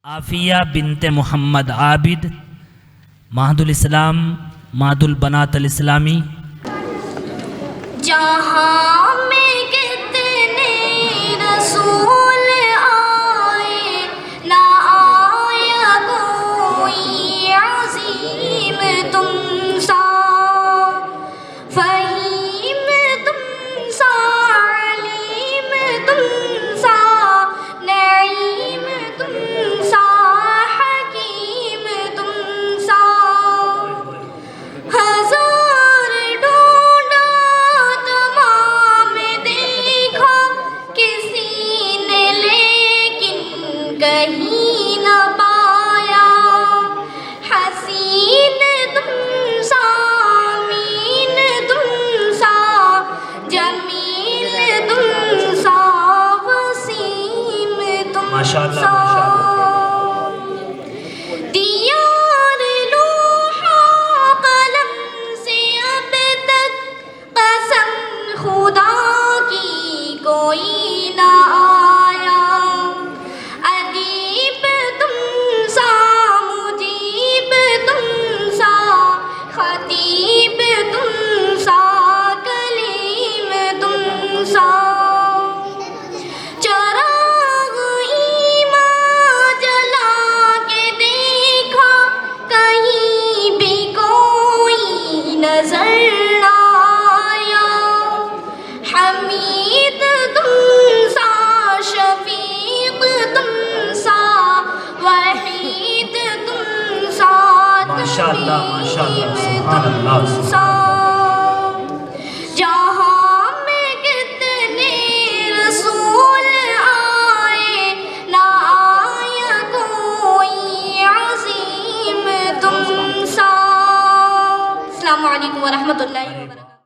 عافیہ بنت محمد عابد مہدل اسلام مہدل بنات الاسلامی۔ جہاں میں کتنے رسول آئے نہ آیا کوئی عظیم تم سا، فہیم تم سا، علیم تم سا، نعیم تم سا، حکیم تم سا، ہزار ڈھونڈا تمام دیکھا کسی نے لیکن کہیں نہ پایا، حسین تم سا، امین تم سا، جمیل تم سا، وسیم تم سا، دیار لوحا قلم سے اب تک قسم خدا کی کوئی نہ آیا، ادیب تم سا، مجیب تم سا، خطیب تم سا، کلیم تم سا، چراغ ایمان جلا کے دیکھا کہیں بھی کوئی نظر نہ آیا، حمید تم سا، شفیق تم سا، وحید تم سا، ماشاءاللہ ماشاءاللہ سبحان اللہ تم سبحان سا، اللہ۔ جہاں میں کتنے رسول آئے نہ آیا کوئی عظیم تم سا۔ السلام علیکم ورحمۃ اللہ وبرکاتہ۔